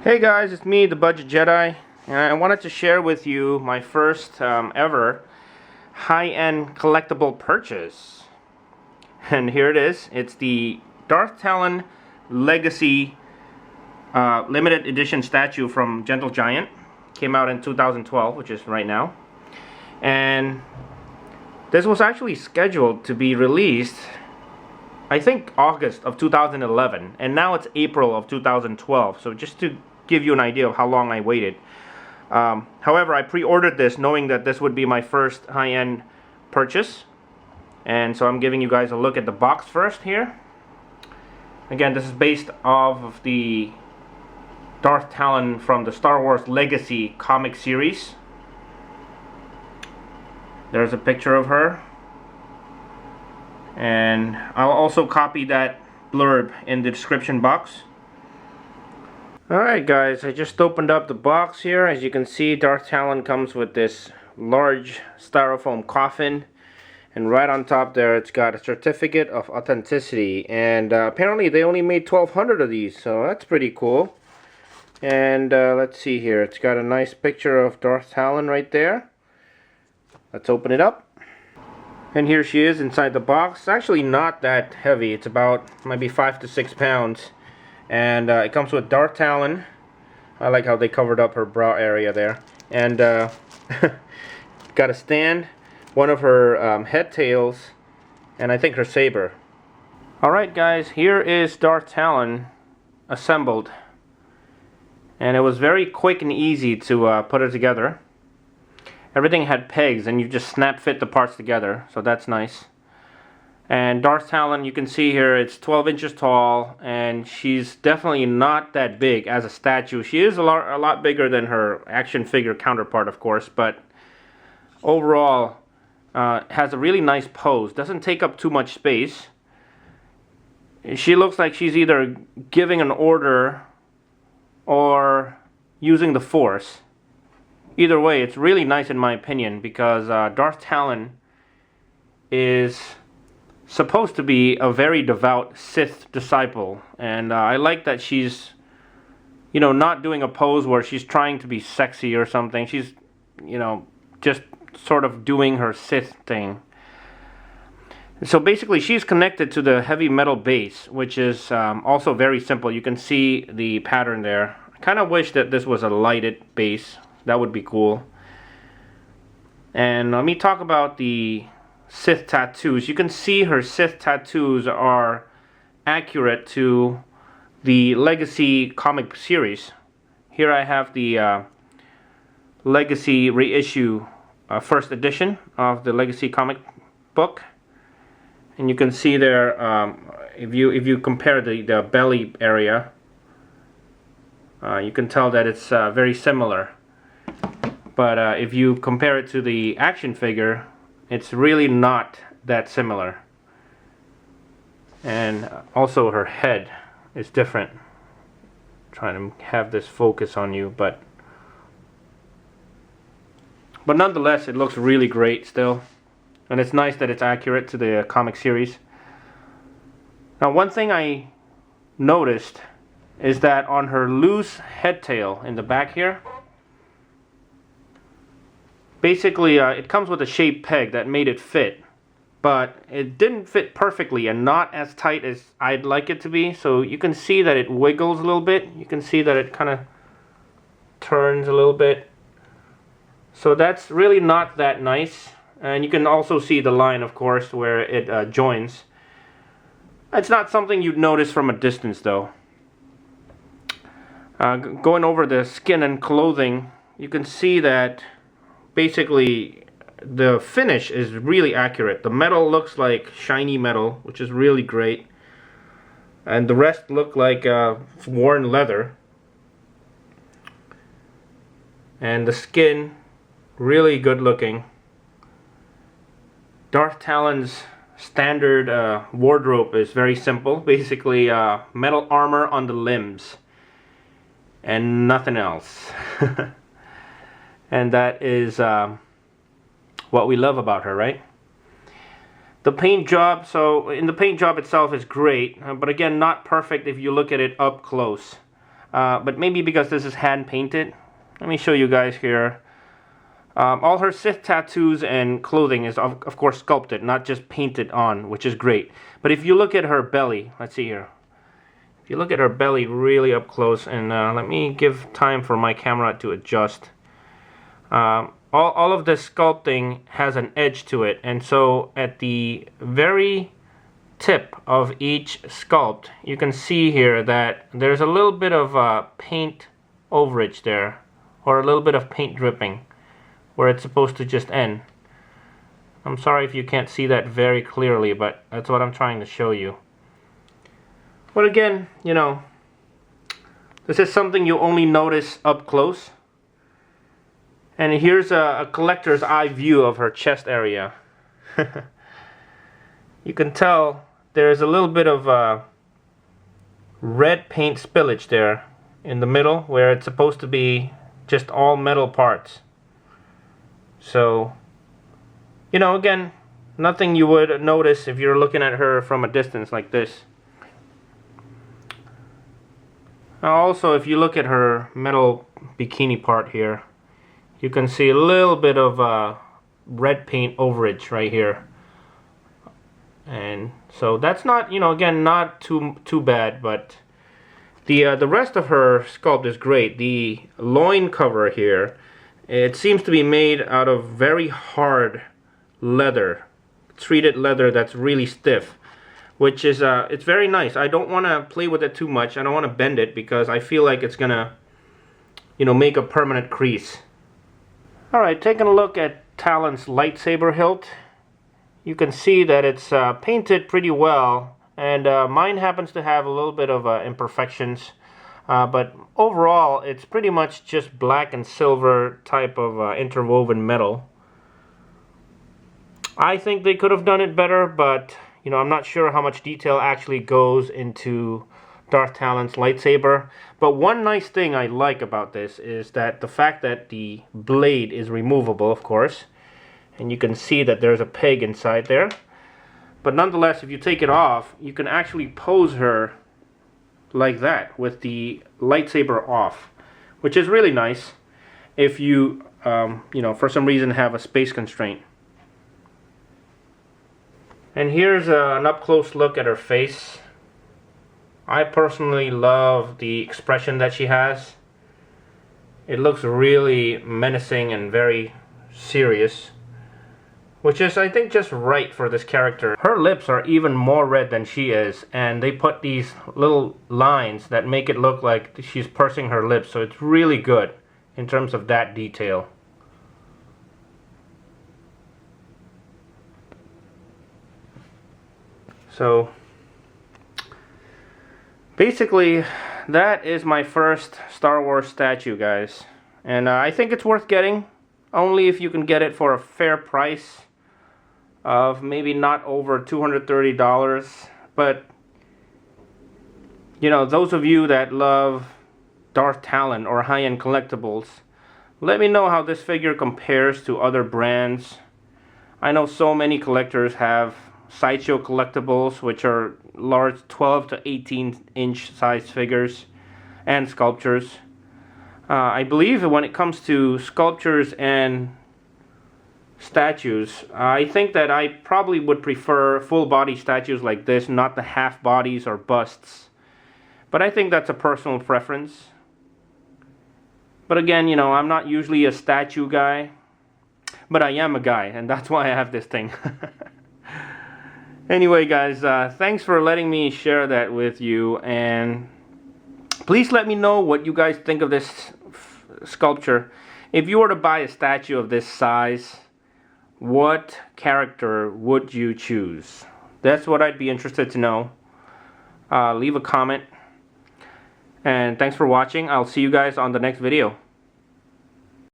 Hey guys, it's me, the Budget Jedi, and I wanted to share with you my first ever high-end collectible purchase. And here it is. It's the Darth Talon Legacy limited edition statue from Gentle Giant. Came out in 2012, which is right now. And this was actually scheduled to be released, I think, August of 2011, and now it's April of 2012. So just to give you an idea of how long I waited. However, I pre-ordered this knowing that this would be my first high-end purchase, and so I'm giving you guys a look at the box first here. Again, this is based off of the Darth Talon from the Star Wars Legacy comic series. There's a picture of her, and I'll also copy that blurb in the description box. Alright guys, I just opened up the box here. As you can see, Darth Talon comes with this large styrofoam coffin, and right on top there it's got a certificate of authenticity, and apparently they only made 1,200 of these, so that's pretty cool. And let's see here, it's got a nice picture of Darth Talon right there. Let's open it up. And here she is inside the box. It's actually not that heavy, it's about maybe 5 to 6 pounds. And it comes with Darth Talon. I like how they covered up her brow area there. And got a stand, one of her head tails, and I think her saber. Alright guys, here is Darth Talon assembled. And it was very quick and easy to put it together. Everything had pegs and you just snap fit the parts together, so that's nice. And Darth Talon, you can see here, it's 12 inches tall, and she's definitely not that big as a statue. She is a lot bigger than her action figure counterpart, of course, but overall has a really nice pose. Doesn't take up too much space. She looks like she's either giving an order or using the Force. Either way, it's really nice in my opinion, because Darth Talon is supposed to be a very devout Sith disciple, and I like that she's, you know, not doing a pose where she's trying to be sexy or something. She's, you know, just sort of doing her Sith thing. So basically she's connected to the heavy metal base, which is also very simple. You can see the pattern there. I kind of wish that this was a lighted base. That would be cool. And let me talk about the Sith tattoos. You can see her Sith tattoos are accurate to the Legacy comic series. Here I have the Legacy reissue first edition of the Legacy comic book, and you can see there, if you compare the belly area, you can tell that it's very similar. But if you compare it to the action figure, it's really not that similar. And also her head is different. I'm trying to have this focus on you, but nonetheless it looks really great still. And it's nice that it's accurate to the comic series. Now one thing I noticed is that on her loose head tail in the back here, basically, it comes with a shaped peg that made it fit, but it didn't fit perfectly and not as tight as I'd like it to be. So you can see that it wiggles a little bit. You can see that it kind of turns a little bit. So that's really not that nice. And you can also see the line, of course, where it joins. It's not something you'd notice from a distance, though. Going over the skin and clothing, you can see that basically the finish is really accurate. The metal looks like shiny metal, which is really great, and the rest look like worn leather. And the skin, really good looking. Darth Talon's standard wardrobe is very simple, basically metal armor on the limbs and nothing else. And that is what we love about her, right? The paint job, so in the paint job itself is great, but again, not perfect if you look at it up close. but maybe because this is hand painted. Let me show you guys here. All her Sith tattoos and clothing is of course sculpted, not just painted on, which is great. But if you look at her belly, let's see here. If you look at her belly really up close, and let me give time for my camera to adjust. All of the sculpting has an edge to it, and so at the very tip of each sculpt, you can see here that there's a little bit of paint overage there, or a little bit of paint dripping where it's supposed to just end. I'm sorry if you can't see that very clearly, but that's what I'm trying to show you. But again, you know, this is something you only notice up close. And here's a collector's eye view of her chest area. You can tell there's a little bit of red paint spillage there in the middle where it's supposed to be just all metal parts. So, you know, again, nothing you would notice if you're looking at her from a distance like this. Now also, if you look at her metal bikini part here, you can see a little bit of red paint overage right here. And so that's not, you know, again, not too bad, but the rest of her sculpt is great. The loin cover here, it seems to be made out of very hard leather, treated leather that's really stiff, which is it's very nice. I don't want to play with it too much. I don't want to bend it because I feel like it's gonna, you know, make a permanent crease. Alright, taking a look at Talon's lightsaber hilt, you can see that it's painted pretty well, and mine happens to have a little bit of imperfections, but overall it's pretty much just black and silver type of interwoven metal. I think they could have done it better, but you know, I'm not sure how much detail actually goes into Darth Talon's lightsaber. But one nice thing I like about this is that the fact that the blade is removable, of course, and you can see that there's a peg inside there. But nonetheless, if you take it off, you can actually pose her like that with the lightsaber off, which is really nice if you, you know, for some reason have a space constraint. And here's an up-close look at her face. I personally love the expression that she has. It looks really menacing and very serious, which is, I think, just right for this character. Her lips are even more red than she is, and they put these little lines that make it look like she's pursing her lips, so it's really good in terms of that detail. So basically, that is my first Star Wars statue, guys. And I think it's worth getting, only if you can get it for a fair price of maybe not over $230. But, you know, those of you that love Darth Talon or high-end collectibles, let me know how this figure compares to other brands. I know so many collectors have Sideshow collectibles, which are large 12 to 18 inch size figures and sculptures. I believe when it comes to sculptures and statues, I think that I probably would prefer full body statues like this, not the half bodies or busts. But I think that's a personal preference. But again, you know, I'm not usually a statue guy, but I am a guy, and that's why I have this thing. Anyway, guys, thanks for letting me share that with you, and please let me know what you guys think of this sculpture. If you were to buy a statue of this size, what character would you choose? That's what I'd be interested to know. Leave a comment, and thanks for watching. I'll see you guys on the next video.